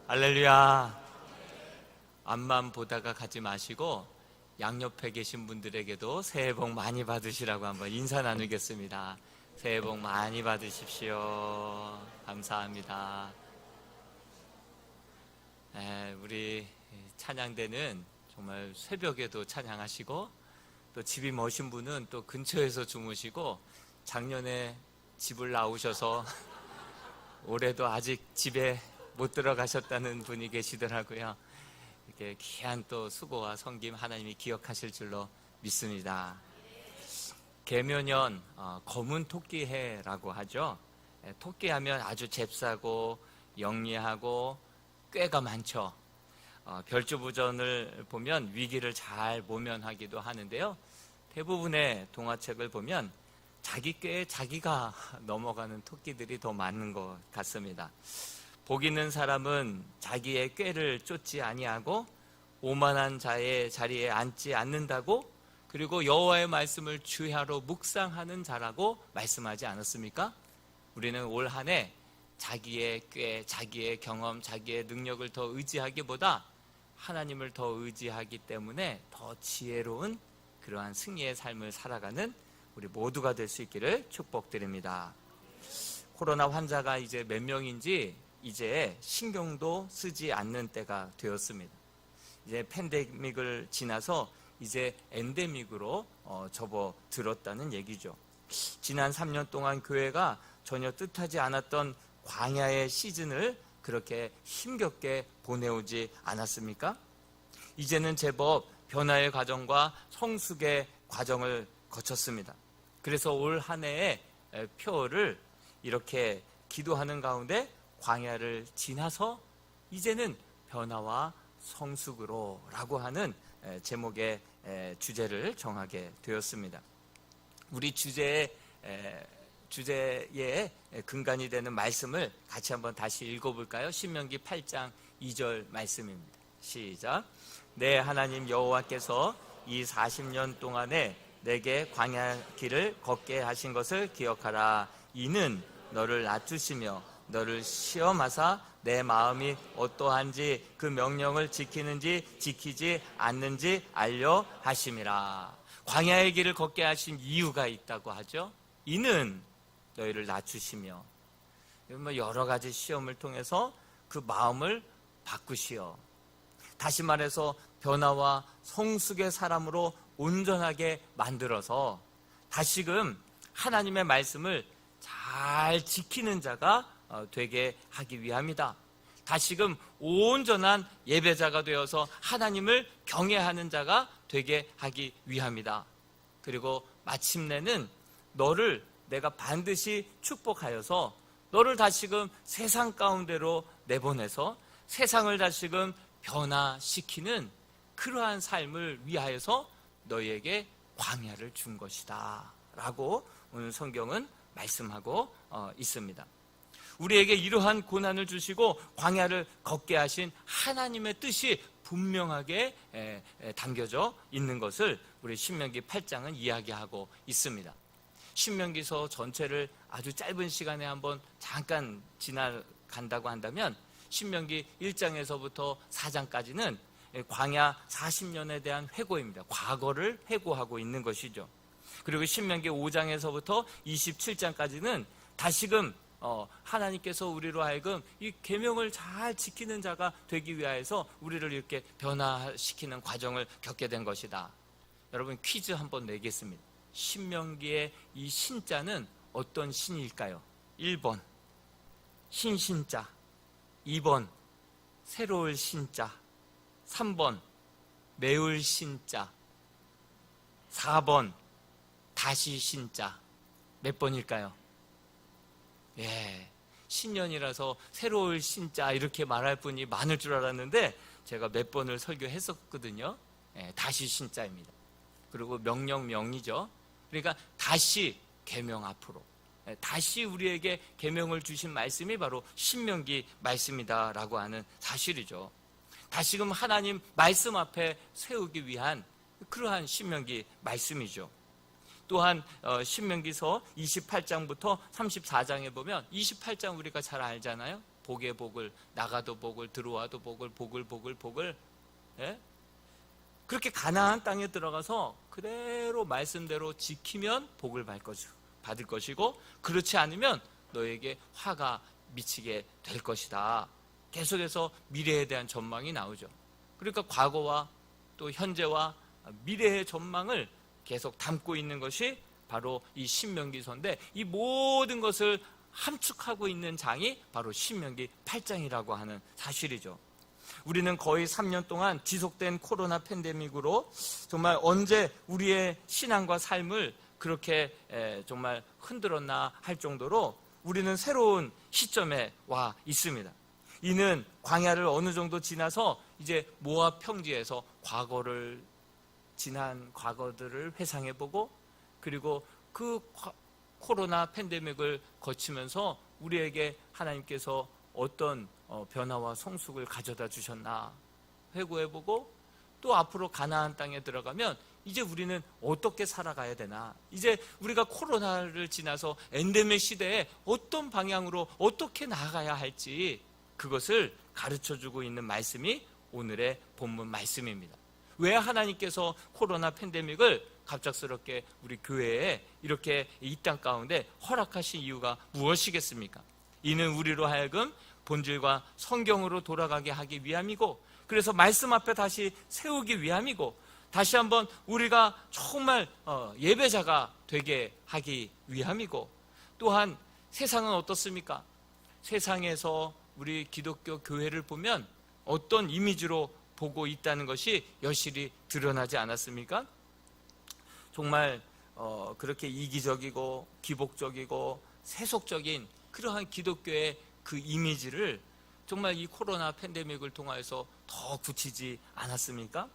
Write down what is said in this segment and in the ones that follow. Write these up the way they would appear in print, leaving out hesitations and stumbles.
할렐루야. 앞만 보다가 가지 마시고 양옆에 계신 분들에게도 새해 복 많이 받으시라고 한번 인사 나누겠습니다. 새해 복 많이 받으십시오. 감사합니다. 우리 찬양대는 정말 새벽에도 찬양하시고, 또 집이 머신 분은 또 근처에서 주무시고, 작년에 집을 나오셔서 올해도 아직 집에 못 들어가셨다는 분이 계시더라고요. 이렇게 귀한 또 수고와 섬김 하나님이 기억하실 줄로 믿습니다. 개묘년 검은 토끼해라고 하죠. 토끼하면 아주 잽싸고 영리하고 꾀가 많죠. 별주부전을 보면 위기를 잘 모면하기도 하는데요. 대부분의 동화책을 보면 자기 꾀에 자기가 넘어가는 토끼들이 더 많은 것 같습니다. 복 있는 사람은 자기의 꾀를 쫓지 아니하고 오만한 자의 자리에 앉지 않는다고, 그리고 여호와의 말씀을 주야로 묵상하는 자라고 말씀하지 않았습니까? 우리는 올 한 해 자기의 꾀, 자기의 경험, 자기의 능력을 더 의지하기보다 하나님을 더 의지하기 때문에 더 지혜로운 그러한 승리의 삶을 살아가는 우리 모두가 될 수 있기를 축복드립니다. 코로나 환자가 이제 몇 명인지 이제 신경도 쓰지 않는 때가 되었습니다. 이제 팬데믹을 지나서 이제 엔데믹으로 접어들었다는 얘기죠. 지난 3년 동안 교회가 전혀 뜻하지 않았던 광야의 시즌을 그렇게 힘겹게 보내오지 않았습니까? 이제는 제법 변화의 과정과 성숙의 과정을 거쳤습니다. 그래서 올 한 해의 표를 이렇게 기도하는 가운데 광야를 지나서 이제는 변화와 성숙으로 라고 하는 제목의 주제를 정하게 되었습니다. 우리 주제의 근간이 되는 말씀을 같이 한번 다시 읽어볼까요? 신명기 8장 2절 말씀입니다. 시작. 내 하나님 여호와께서 이 40년 동안에 내게 광야 길을 걷게 하신 것을 기억하라. 이는 너를 낮추시며 너를 시험하사 내 마음이 어떠한지 그 명령을 지키는지 지키지 않는지 알려 하심이라. 광야의 길을 걷게 하신 이유가 있다고 하죠. 이는 너희를 낮추시며, 여러 가지 시험을 통해서 그 마음을 바꾸시어, 다시 말해서 변화와 성숙의 사람으로 온전하게 만들어서 다시금 하나님의 말씀을 잘 지키는 자가 되게 하기 위함이다. 다시금 온전한 예배자가 되어서 하나님을 경외하는 자가 되게 하기 위함이다. 그리고 마침내는 너를 내가 반드시 축복하여서 너를 다시금 세상 가운데로 내보내서 세상을 다시금 변화시키는 그러한 삶을 위하여서 너희에게 광야를 준 것이다 라고 오늘 성경은 말씀하고 있습니다. 우리에게 이러한 고난을 주시고 광야를 걷게 하신 하나님의 뜻이 분명하게 담겨져 있는 것을 우리 신명기 8장은 이야기하고 있습니다. 신명기서 전체를 아주 짧은 시간에 한번 잠깐 지나간다고 한다면 신명기 1장에서부터 4장까지는 광야 40년에 대한 회고입니다. 과거를 회고하고 있는 것이죠. 그리고 신명기 5장에서부터 27장까지는 다시금 하나님께서 우리로 하여금 이 계명을 잘 지키는 자가 되기 위하여서 우리를 이렇게 변화시키는 과정을 겪게 된 것이다. 여러분, 퀴즈 한번 내겠습니다. 신명기의 이 신자는 어떤 신일까요? 1번 신신자, 2번 새로울 신자, 3번 매울 신자, 4번 다시 신자. 몇 번일까요? 신년이라서 새로울 신자 이렇게 말할 분이 많을 줄 알았는데 제가 몇 번을 설교했었거든요. 다시 신자입니다. 그리고 명령명이죠. 그러니까 다시 계명 앞으로, 다시 우리에게 계명을 주신 말씀이 바로 신명기 말씀이다라고 하는 사실이죠. 다시금 하나님 말씀 앞에 세우기 위한 그러한 신명기 말씀이죠. 또한 신명기서 28장부터 34장에 보면 28장 우리가 잘 알잖아요. 복의 복을, 나가도 복을, 들어와도 복을, 복을. 예? 그렇게 가나안 땅에 들어가서 그대로 말씀대로 지키면 복을 받을 것이고, 그렇지 않으면 너에게 화가 미치게 될 것이다. 계속해서 미래에 대한 전망이 나오죠. 그러니까 과거와 또 현재와 미래의 전망을 계속 담고 있는 것이 바로 이 신명기서인데, 이 모든 것을 함축하고 있는 장이 바로 신명기 8장이라고 하는 사실이죠. 우리는 거의 3년 동안 지속된 코로나 팬데믹으로 정말 언제 우리의 신앙과 삶을 그렇게 정말 흔들었나 할 정도로 우리는 새로운 시점에 와 있습니다. 이는 광야를 어느 정도 지나서 이제 모압 평지에서 지난 과거들을 회상해보고, 그리고 그 코로나 팬데믹을 거치면서 우리에게 하나님께서 어떤 변화와 성숙을 가져다 주셨나 회고해보고, 또 앞으로 가나안 땅에 들어가면 이제 우리는 어떻게 살아가야 되나, 이제 우리가 코로나를 지나서 엔데믹 시대에 어떤 방향으로 어떻게 나아가야 할지, 그것을 가르쳐주고 있는 말씀이 오늘의 본문 말씀입니다. 왜 하나님께서 코로나 팬데믹을 갑작스럽게 우리 교회에 이렇게 이 땅 가운데 허락하신 이유가 무엇이겠습니까? 이는 우리로 하여금 본질과 성경으로 돌아가게 하기 위함이고, 그래서 말씀 앞에 다시 세우기 위함이고, 다시 한번 우리가 정말 예배자가 되게 하기 위함이고, 또한 세상은 어떻습니까? 세상에서 우리 기독교 교회를 보면 어떤 이미지로 보고 있다는 것이 여실히 드러나지 않았습니까? 정말 그렇게 이기적이고 기복적이고 세속적인 그러한 기독교의 그 이미지를 정말 이 코로나 팬데믹을 통해서 더 굳히지 않았습니까?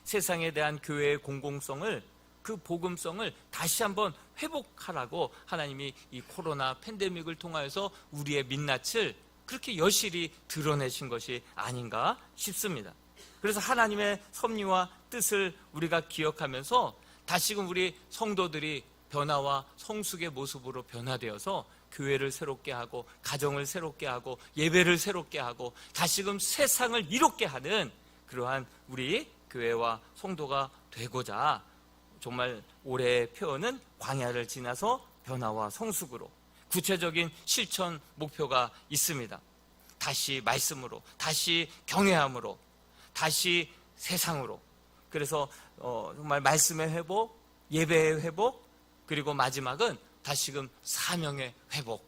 세상에 대한 교회의 공공성을, 그 복음성을 다시 한번 회복하라고 하나님이 이 코로나 팬데믹을 통해서 우리의 민낯을 그렇게 여실히 드러내신 것이 아닌가 싶습니다. 그래서 하나님의 섭리와 뜻을 우리가 기억하면서 다시금 우리 성도들이 변화와 성숙의 모습으로 변화되어서 교회를 새롭게 하고, 가정을 새롭게 하고, 예배를 새롭게 하고, 다시금 세상을 이롭게 하는 그러한 우리 교회와 성도가 되고자, 정말 올해의 표현은 광야를 지나서 변화와 성숙으로, 구체적인 실천 목표가 있습니다. 다시 말씀으로, 다시 경외함으로, 다시 세상으로. 그래서 정말 말씀의 회복, 예배의 회복, 그리고 마지막은 다시금 사명의 회복.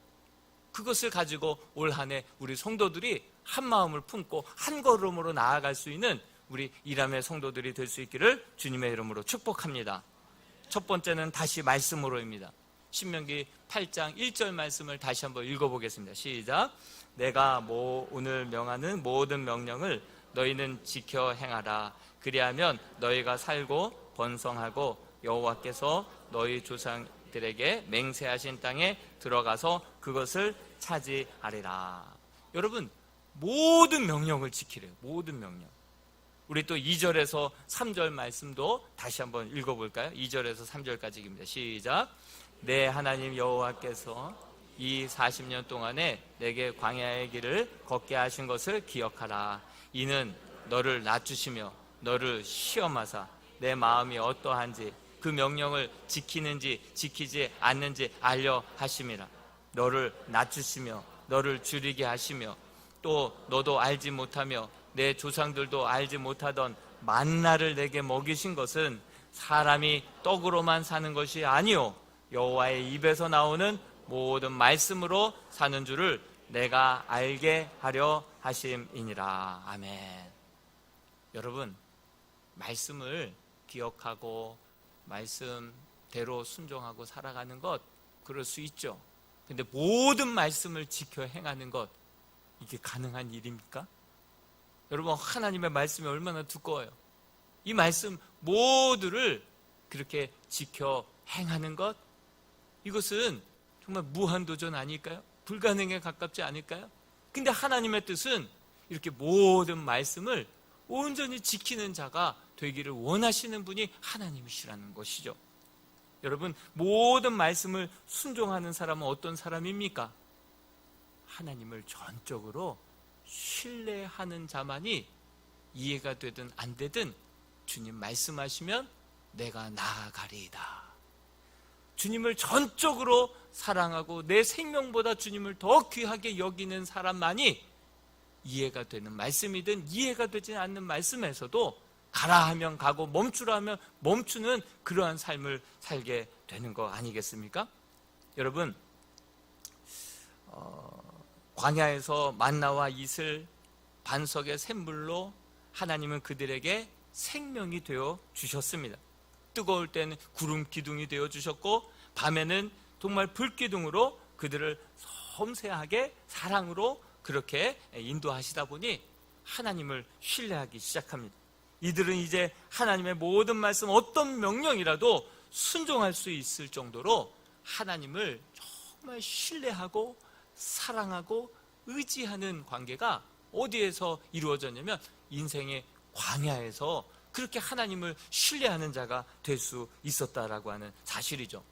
그것을 가지고 올 한 해 우리 성도들이 한 마음을 품고 한 걸음으로 나아갈 수 있는 우리 이람의 성도들이 될 수 있기를 주님의 이름으로 축복합니다. 첫 번째는 다시 말씀으로입니다. 신명기 8장 1절 말씀을 다시 한번 읽어보겠습니다. 시작. 내가 오늘 명하는 모든 명령을 너희는 지켜 행하라. 그리하면 너희가 살고 번성하고 여호와께서 너희 조상들에게 맹세하신 땅에 들어가서 그것을 차지하리라. 여러분, 모든 명령을 지키래요. 모든 명령. 우리 또 2절에서 3절 말씀도 다시 한번 읽어볼까요? 2절에서 3절까지입니다. 시작. 내 하나님 여호와께서 이 40년 동안에 내게 광야의 길을 걷게 하신 것을 기억하라. 이는 너를 낮추시며 너를 시험하사 내 마음이 어떠한지 그 명령을 지키는지 지키지 않는지 알려 하심이라. 너를 낮추시며 너를 줄이게 하시며, 또 너도 알지 못하며 내 조상들도 알지 못하던 만나를 내게 먹이신 것은 사람이 떡으로만 사는 것이 아니요 여호와의 입에서 나오는 모든 말씀으로 사는 줄을 내가 알게 하려 하심이니라. 아멘. 여러분, 말씀을 기억하고 말씀대로 순종하고 살아가는 것, 그럴 수 있죠. 근데 모든 말씀을 지켜 행하는 것, 이게 가능한 일입니까? 여러분, 하나님의 말씀이 얼마나 두꺼워요. 이 말씀 모두를 그렇게 지켜 행하는 것, 이것은 정말 무한도전 아닐까요? 불가능에 가깝지 않을까요? 근데 하나님의 뜻은 이렇게 모든 말씀을 온전히 지키는 자가 되기를 원하시는 분이 하나님이시라는 것이죠. 여러분, 모든 말씀을 순종하는 사람은 어떤 사람입니까? 하나님을 전적으로 신뢰하는 자만이 이해가 되든 안 되든 주님 말씀하시면 내가 나아가리이다. 주님을 전적으로 사랑하고 내 생명보다 주님을 더 귀하게 여기는 사람만이 이해가 되는 말씀이든 이해가 되지 않는 말씀에서도 가라 하면 가고 멈추라 하면 멈추는 그러한 삶을 살게 되는 거 아니겠습니까? 여러분, 광야에서 만나와 이슬, 반석의 샘물로 하나님은 그들에게 생명이 되어 주셨습니다. 뜨거울 때는 구름 기둥이 되어 주셨고 밤에는 정말 불기둥으로 그들을 섬세하게 사랑으로 그렇게 인도하시다 보니 하나님을 신뢰하기 시작합니다. 이들은 이제 하나님의 모든 말씀, 어떤 명령이라도 순종할 수 있을 정도로 하나님을 정말 신뢰하고 사랑하고 의지하는 관계가 어디에서 이루어졌냐면 인생의 광야에서 그렇게 하나님을 신뢰하는 자가 될 수 있었다라고 하는 사실이죠.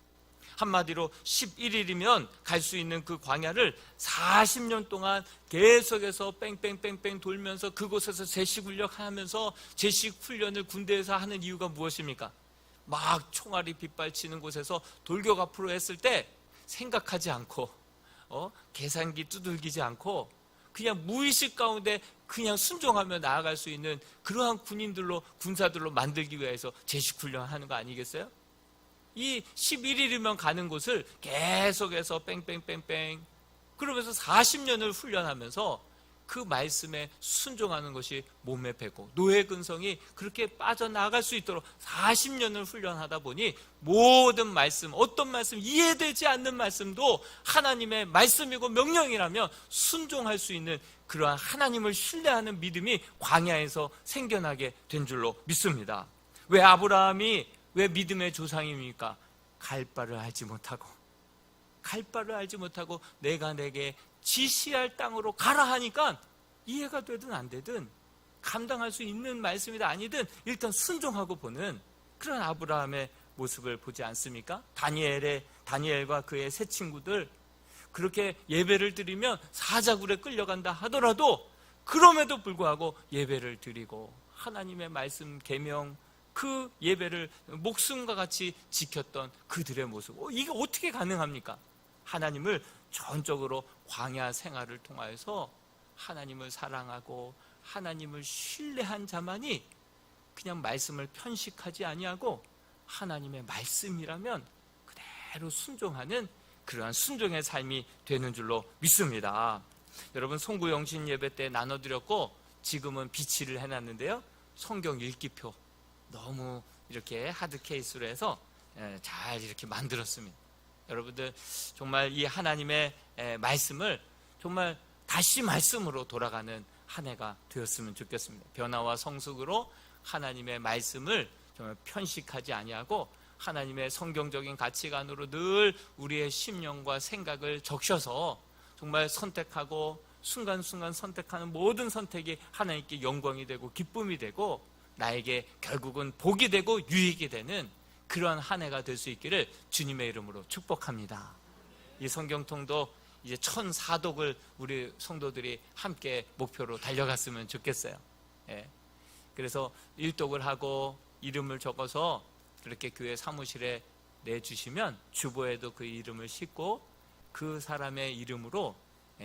한마디로 11일이면 갈 수 있는 그 광야를 40년 동안 계속해서 뺑뺑뺑뺑 돌면서 그곳에서 제식훈련하면서 제식훈련을 군대에서 하는 이유가 무엇입니까? 막 총알이 빗발치는 곳에서 돌격 앞으로 했을 때 생각하지 않고 계산기 두들기지 않고 그냥 무의식 가운데 그냥 순종하며 나아갈 수 있는 그러한 군인들로, 군사들로 만들기 위해서 제식훈련하는 거 아니겠어요? 이 11일이면 가는 곳을 계속해서 뺑뺑뺑뺑 그러면서 40년을 훈련하면서 그 말씀에 순종하는 것이 몸에 배고 노예 근성이 그렇게 빠져나갈 수 있도록 40년을 훈련하다 보니 모든 말씀, 어떤 말씀, 이해되지 않는 말씀도 하나님의 말씀이고 명령이라면 순종할 수 있는 그러한 하나님을 신뢰하는 믿음이 광야에서 생겨나게 된 줄로 믿습니다. 왜 아브라함이 왜 믿음의 조상입니까? 갈 바를 알지 못하고 내가 내게 지시할 땅으로 가라 하니까 이해가 되든 안 되든 감당할 수 있는 말씀이든 아니든 일단 순종하고 보는 그런 아브라함의 모습을 보지 않습니까? 다니엘과 그의 세 친구들 그렇게 예배를 드리면 사자굴에 끌려간다 하더라도 그럼에도 불구하고 예배를 드리고 하나님의 말씀 계명 그 예배를 목숨과 같이 지켰던 그들의 모습, 이게 어떻게 가능합니까? 하나님을 전적으로 광야 생활을 통하여서 하나님을 사랑하고 하나님을 신뢰한 자만이 그냥 말씀을 편식하지 아니하고 하나님의 말씀이라면 그대로 순종하는 그러한 순종의 삶이 되는 줄로 믿습니다. 여러분, 송구영신 예배 때 나눠드렸고 지금은 비치를 해놨는데요, 성경 읽기표 너무 이렇게 하드 케이스로 해서 잘 이렇게 만들었습니다. 여러분들 정말 이 하나님의 말씀을 정말 다시 말씀으로 돌아가는 한 해가 되었으면 좋겠습니다. 변화와 성숙으로 하나님의 말씀을 정말 편식하지 아니하고 하나님의 성경적인 가치관으로 늘 우리의 심령과 생각을 적셔서 정말 선택하고 순간순간 선택하는 모든 선택이 하나님께 영광이 되고 기쁨이 되고 나에게 결국은 복이 되고 유익이 되는 그러한 한 해가 될 수 있기를 주님의 이름으로 축복합니다. 이 성경통도 이제 1004독을 우리 성도들이 함께 목표로 달려갔으면 좋겠어요. 그래서 1독을 하고 이름을 적어서 그렇게 교회 사무실에 내주시면 주보에도 그 이름을 싣고 그 사람의 이름으로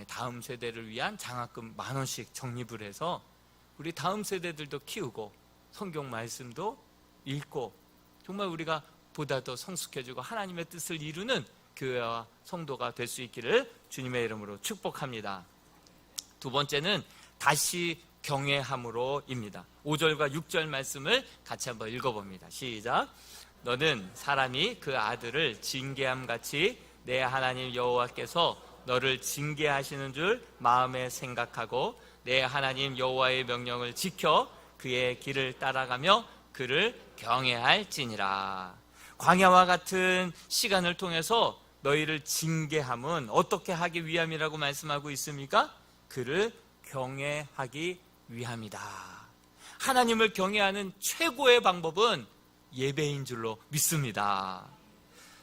다음 세대를 위한 장학금 10,000원씩 적립을 해서 우리 다음 세대들도 키우고 성경 말씀도 읽고 정말 우리가 보다 더 성숙해지고 하나님의 뜻을 이루는 교회와 성도가 될 수 있기를 주님의 이름으로 축복합니다. 두 번째는 다시 경외함으로입니다. 5절과 6절 말씀을 같이 한번 읽어봅니다. 시작. 너는 사람이 그 아들을 징계함같이 내 하나님 여호와께서 너를 징계하시는 줄 마음에 생각하고 내 하나님 여호와의 명령을 지켜 그의 길을 따라가며 그를 경외할지니라. 광야와 같은 시간을 통해서 너희를 징계함은 어떻게 하기 위함이라고 말씀하고 있습니까? 그를 경외하기 위함이다. 하나님을 경외하는 최고의 방법은 예배인 줄로 믿습니다.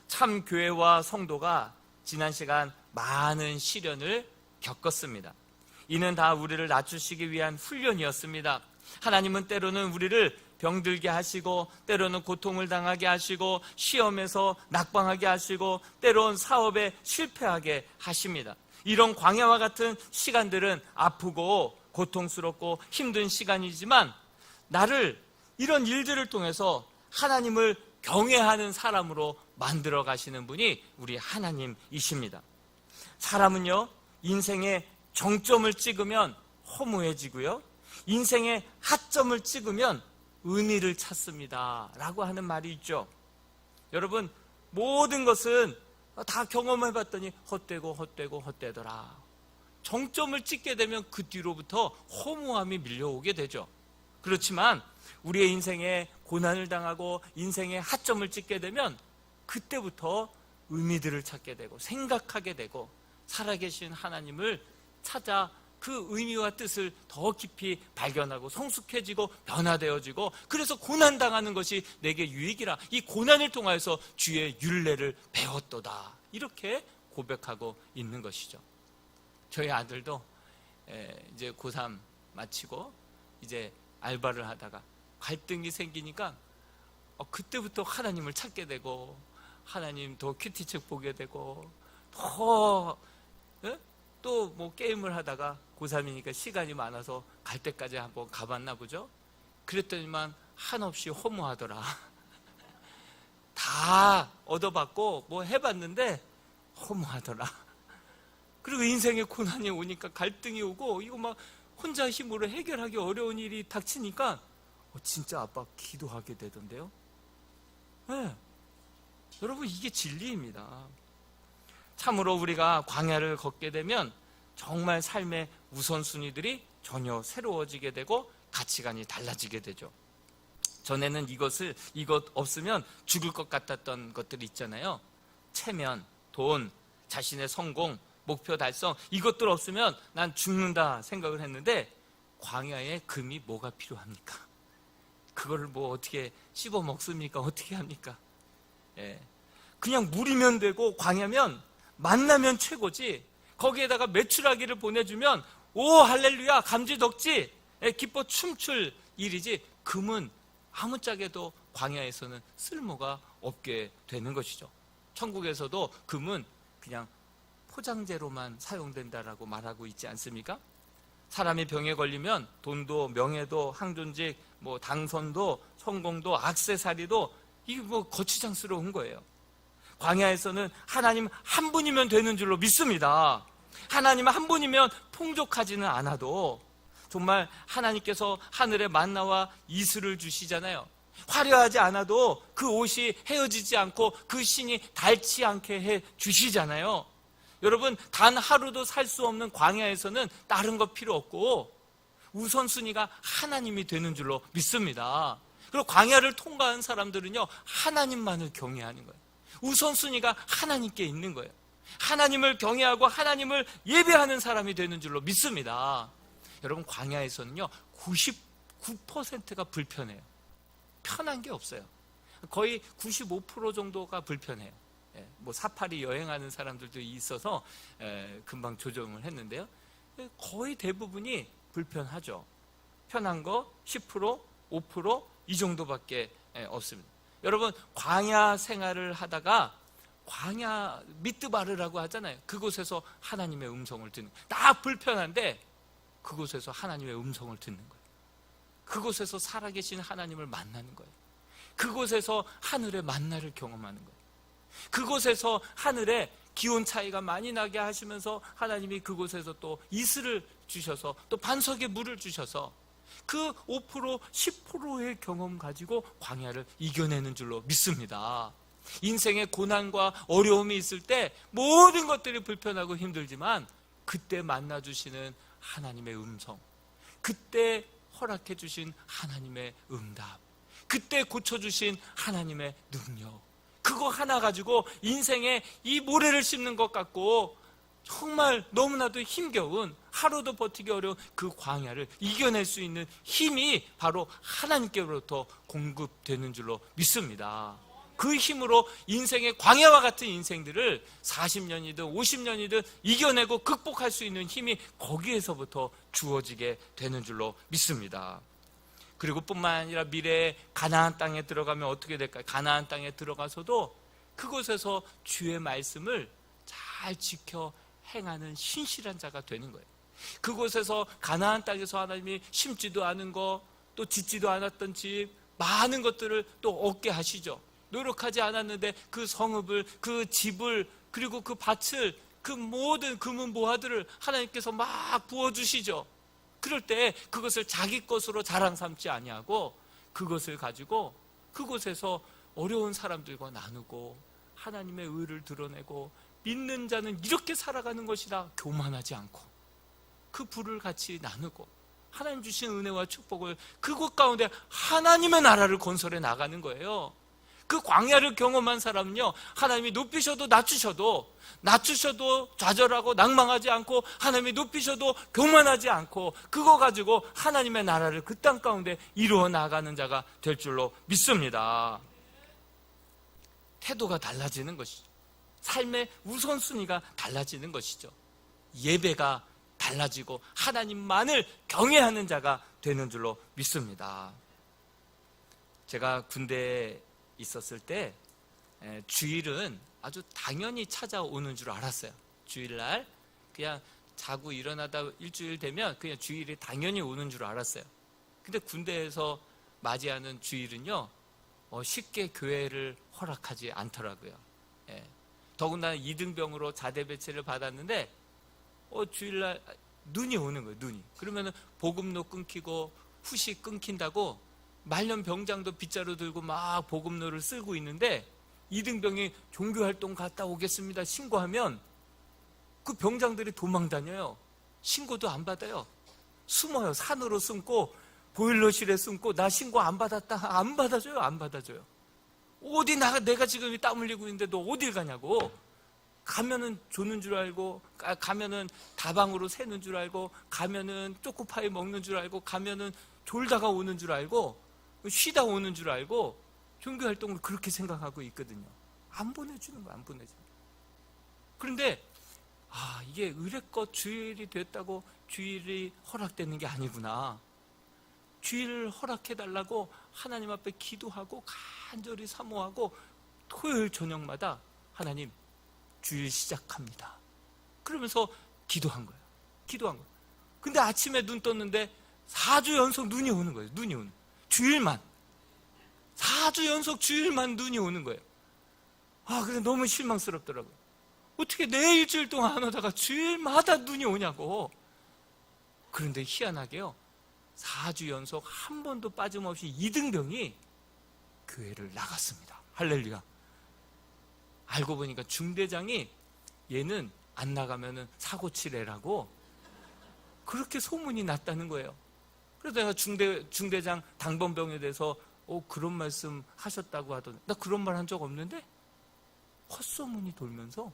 참 교회와 성도가 지난 시간 많은 시련을 겪었습니다. 이는 다 우리를 낮추시기 위한 훈련이었습니다. 하나님은 때로는 우리를 병들게 하시고, 때로는 고통을 당하게 하시고, 시험에서 낙방하게 하시고, 때로는 사업에 실패하게 하십니다. 이런 광야와 같은 시간들은 아프고 고통스럽고 힘든 시간이지만, 나를 이런 일들을 통해서 하나님을 경외하는 사람으로 만들어 가시는 분이 우리 하나님이십니다. 사람은요, 인생의 정점을 찍으면 허무해지고요, 인생의 하점을 찍으면 의미를 찾습니다 라고 하는 말이 있죠. 여러분, 모든 것은 다 경험해봤더니 헛되더라. 정점을 찍게 되면 그 뒤로부터 허무함이 밀려오게 되죠. 그렇지만 우리의 인생에 고난을 당하고 인생의 하점을 찍게 되면 그때부터 의미들을 찾게 되고 생각하게 되고, 살아계신 하나님을 찾아 그 의미와 뜻을 더 깊이 발견하고 성숙해지고 변화되어지고, 그래서 고난당하는 것이 내게 유익이라, 이 고난을 통하여서 주의 율례를 배웠도다, 이렇게 고백하고 있는 것이죠. 저희 아들도 이제 고3 마치고 이제 알바를 하다가 갈등이 생기니까 그때부터 하나님을 찾게 되고, 하나님 더 큐티책 보게 되고, 더 또 뭐 게임을 하다가 고3이니까 시간이 많아서 갈 때까지 한번 가봤나 보죠. 그랬더니만 한없이 허무하더라. 다 얻어봤고 뭐 해봤는데 허무하더라. 그리고 인생에 고난이 오니까, 갈등이 오고, 이거 막 혼자 힘으로 해결하기 어려운 일이 닥치니까 진짜 아빠 기도하게 되던데요. 네. 여러분, 이게 진리입니다. 참으로 우리가 광야를 걷게 되면 정말 삶의 우선순위들이 전혀 새로워지게 되고 가치관이 달라지게 되죠. 전에는 이것 없으면 죽을 것 같았던 것들이 있잖아요. 체면, 돈, 자신의 성공, 목표 달성, 이것들 없으면 난 죽는다 생각을 했는데, 광야에 금이 뭐가 필요합니까? 그거를 뭐 어떻게 씹어 먹습니까? 어떻게 합니까? 그냥 물이면 되고, 광야면 만나면 최고지. 거기에다가 메추라기를 보내주면 오 할렐루야 감지덕지 기뻐 춤출 일이지, 금은 아무짝에도 광야에서는 쓸모가 없게 되는 것이죠. 천국에서도 금은 그냥 포장재로만 사용된다라고 말하고 있지 않습니까? 사람이 병에 걸리면 돈도 명예도 항존직, 뭐 당선도 성공도 액세서리도 이게 뭐 거추장스러운 거예요. 광야에서는 하나님 한 분이면 되는 줄로 믿습니다. 하나님 한 분이면 풍족하지는 않아도 정말 하나님께서 하늘의 만나와 이슬을 주시잖아요. 화려하지 않아도 그 옷이 헤어지지 않고 그 신이 닳지 않게 해 주시잖아요. 여러분, 단 하루도 살 수 없는 광야에서는 다른 거 필요 없고 우선순위가 하나님이 되는 줄로 믿습니다. 그리고 광야를 통과한 사람들은요, 하나님만을 경외하는 거예요. 우선순위가 하나님께 있는 거예요. 하나님을 경외하고 하나님을 예배하는 사람이 되는 줄로 믿습니다. 여러분, 광야에서는요 99%가 불편해요. 편한 게 없어요. 거의 95% 정도가 불편해요. 뭐 사파리 여행하는 사람들도 있어서 금방 조정을 했는데요, 거의 대부분이 불편하죠. 편한 거 10%, 5% 이 정도밖에 없습니다. 여러분, 광야 생활을 하다가 광야 미뜨바르라고 하잖아요. 그곳에서 하나님의 음성을 듣는, 다 불편한데 그곳에서 하나님의 음성을 듣는 거예요. 그곳에서 살아계신 하나님을 만나는 거예요. 그곳에서 하늘의 만나를 경험하는 거예요. 그곳에서 하늘에 기온 차이가 많이 나게 하시면서 하나님이 그곳에서 또 이슬을 주셔서 또 반석에 물을 주셔서 그 5%, 10%의 경험 가지고 광야를 이겨내는 줄로 믿습니다. 인생의 고난과 어려움이 있을 때 모든 것들이 불편하고 힘들지만 그때 만나주시는 하나님의 음성, 그때 허락해 주신 하나님의 응답, 그때 고쳐주신 하나님의 능력, 그거 하나 가지고 인생에 이 모래를 씹는 것 같고 정말 너무나도 힘겨운, 하루도 버티기 어려운 그 광야를 이겨낼 수 있는 힘이 바로 하나님께로부터 공급되는 줄로 믿습니다. 그 힘으로 인생의 광야와 같은 인생들을 40년이든 50년이든 이겨내고 극복할 수 있는 힘이 거기에서부터 주어지게 되는 줄로 믿습니다. 그리고 뿐만 아니라 미래에 가나안 땅에 들어가면 어떻게 될까요? 가나안 땅에 들어가서도 그곳에서 주의 말씀을 잘 지켜 행하는 신실한 자가 되는 거예요. 그곳에서 가나안 땅에서 하나님이 심지도 않은 거, 또 짓지도 않았던 집, 많은 것들을 또 얻게 하시죠. 노력하지 않았는데 그 성읍을, 그 집을, 그리고 그 밭을, 그 모든 금은 보화들을 하나님께서 막 부어주시죠. 그럴 때 그것을 자기 것으로 자랑 삼지 아니하고 그것을 가지고 그곳에서 어려운 사람들과 나누고 하나님의 의를 드러내고 믿는 자는 이렇게 살아가는 것이다, 교만하지 않고 그 부를 같이 나누고 하나님 주신 은혜와 축복을 그곳 가운데 하나님의 나라를 건설해 나가는 거예요. 그 광야를 경험한 사람은요, 하나님이 높이셔도 낮추셔도 좌절하고 낭망하지 않고, 하나님이 높이셔도 교만하지 않고, 그거 가지고 하나님의 나라를 그 땅 가운데 이루어 나가는 자가 될 줄로 믿습니다. 태도가 달라지는 것이죠. 삶의 우선순위가 달라지는 것이죠. 예배가 달라지고 하나님만을 경외하는 자가 되는 줄로 믿습니다. 제가 군대에 있었을 때 주일은 아주 당연히 찾아오는 줄 알았어요. 주일날 그냥 자고 일어나다 일주일 되면 그냥 주일이 당연히 오는 줄 알았어요. 근데 군대에서 맞이하는 주일은요, 쉽게 교회를 허락하지 않더라고요. 더군다나 이등병으로 자대 배치를 받았는데 주일날 눈이 오는 거예요. 눈이. 그러면은 보급로 끊기고 후식 끊긴다고 말년 병장도 빗자루 들고 막 보급로를 쓸고 있는데, 이등병이 종교활동 갔다 오겠습니다 신고하면 그 병장들이 도망 다녀요. 신고도 안 받아요. 숨어요. 산으로 숨고 보일러실에 숨고, 나 신고 안 받았다. 안 받아줘요. 안 받아줘요. 어디 내가 지금 땀 흘리고 있는데 너 어딜 가냐고. 가면은 조는 줄 알고, 가면은 다방으로 새는 줄 알고, 가면은 초코파이 먹는 줄 알고, 가면은 졸다가 오는 줄 알고, 쉬다 오는 줄 알고 종교활동을 그렇게 생각하고 있거든요. 안 보내주는 거야. 안 보내주는 거야. 그런데 이게 의례껏 주일이 됐다고 주일이 허락되는 게 아니구나. 주일을 허락해달라고 하나님 앞에 기도하고 간절히 사모하고 토요일 저녁마다 하나님 주일 시작합니다. 그러면서 기도한 거예요. 근데 아침에 눈 떴는데 4주 연속 눈이 오는 거예요. 눈이 오는 거예요. 주일만 4주 연속 주일만 눈이 오는 거예요. 그래서 너무 실망스럽더라고요. 어떻게 내 일주일 동안 안 오다가 주일마다 눈이 오냐고. 그런데 희한하게요, 4주 연속 한 번도 빠짐없이 이등병이 교회를 나갔습니다. 할렐루야. 알고 보니까 중대장이 얘는 안 나가면은 사고 치래라고 그렇게 소문이 났다는 거예요. 그래서 내가 중대장 당번병에 대해서 그런 말씀 하셨다고 하더니, 나 그런 말 한 적 없는데 헛소문이 돌면서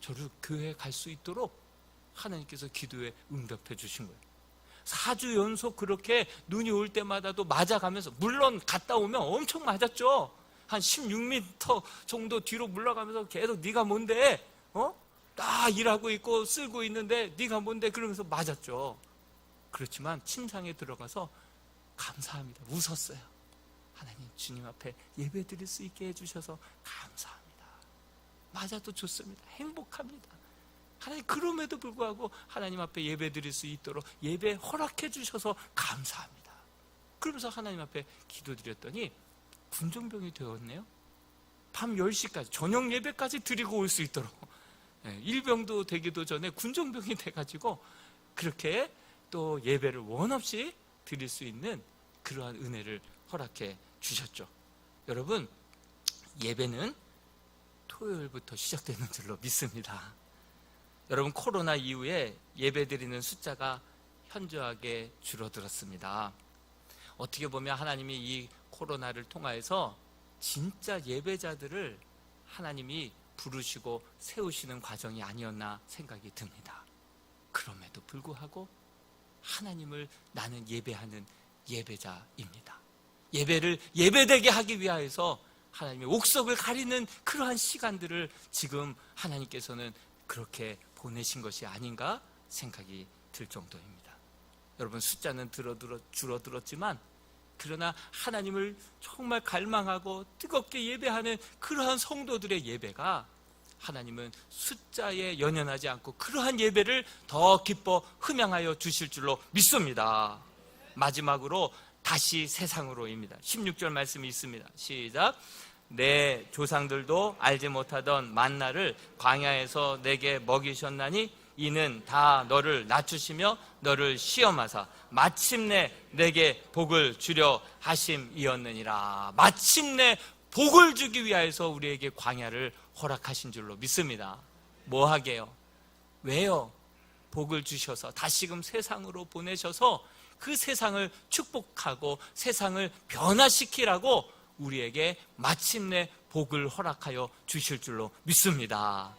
저를 교회에 갈 수 있도록 하나님께서 기도에 응답해 주신 거예요. 4주 연속 그렇게 눈이 올 때마다도 맞아가면서, 물론 갔다 오면 엄청 맞았죠. 한 16m 정도 뒤로 물러가면서 계속 네가 뭔데? 나 일하고 있고 쓸고 있는데 네가 뭔데? 그러면서 맞았죠. 그렇지만 침상에 들어가서 감사합니다. 웃었어요. 하나님, 주님 앞에 예배 드릴 수 있게 해주셔서 감사합니다. 맞아도 좋습니다. 행복합니다. 하나님, 그럼에도 불구하고 하나님 앞에 예배 드릴 수 있도록 예배 허락해 주셔서 감사합니다. 그러면서 하나님 앞에 기도드렸더니 군종병이 되었네요. 밤 10시까지 저녁 예배까지 드리고 올 수 있도록, 일병도 되기도 전에 군종병이 돼가지고 그렇게 또 예배를 원없이 드릴 수 있는 그러한 은혜를 허락해 주셨죠. 여러분, 예배는 토요일부터 시작되는 줄로 믿습니다. 여러분, 코로나 이후에 예배 드리는 숫자가 현저하게 줄어들었습니다. 어떻게 보면 하나님이 이 코로나를 통하여서 진짜 예배자들을 하나님이 부르시고 세우시는 과정이 아니었나 생각이 듭니다. 그럼에도 불구하고 하나님을 나는 예배하는 예배자입니다. 예배를 예배되게 하기 위하여서 하나님의 옥석을 가리는 그러한 시간들을 지금 하나님께서는 그렇게 보내신 것이 아닌가 생각이 들 정도입니다. 여러분, 숫자는 줄어들었지만 그러나 하나님을 정말 갈망하고 뜨겁게 예배하는 그러한 성도들의 예배가 하나님은 숫자에 연연하지 않고 그러한 예배를 더 기뻐 흠양하여 주실 줄로 믿습니다. 마지막으로 다시 세상으로입니다. 16절 말씀이 있습니다. 시작. 내 조상들도 알지 못하던 만나를 광야에서 내게 먹이셨나니 이는 다 너를 낮추시며 너를 시험하사 마침내 내게 복을 주려 하심이었느니라. 마침내 복을 주기 위하여서 우리에게 광야를 허락하신 줄로 믿습니다. 뭐 하게요? 왜요? 복을 주셔서 다시금 세상으로 보내셔서 그 세상을 축복하고 세상을 변화시키라고 우리에게 마침내 복을 허락하여 주실 줄로 믿습니다.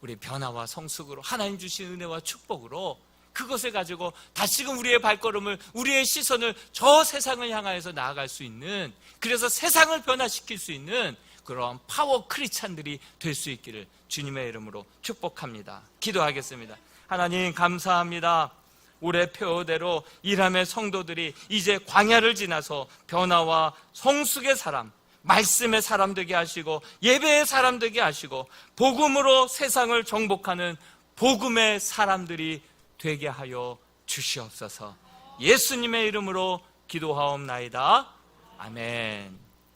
우리 변화와 성숙으로 하나님 주신 은혜와 축복으로 그것을 가지고 다시금 우리의 발걸음을, 우리의 시선을 저 세상을 향하여서 나아갈 수 있는, 그래서 세상을 변화시킬 수 있는 그런 파워 크리스찬들이 될 수 있기를 주님의 이름으로 축복합니다. 기도하겠습니다. 하나님 감사합니다. 올해 표어대로 일함의 성도들이 이제 광야를 지나서 변화와 성숙의 사람, 말씀의 사람 되게 하시고 예배의 사람 되게 하시고 복음으로 세상을 정복하는 복음의 사람들이 되게 하여 주시옵소서. 예수님의 이름으로 기도하옵나이다. 아멘.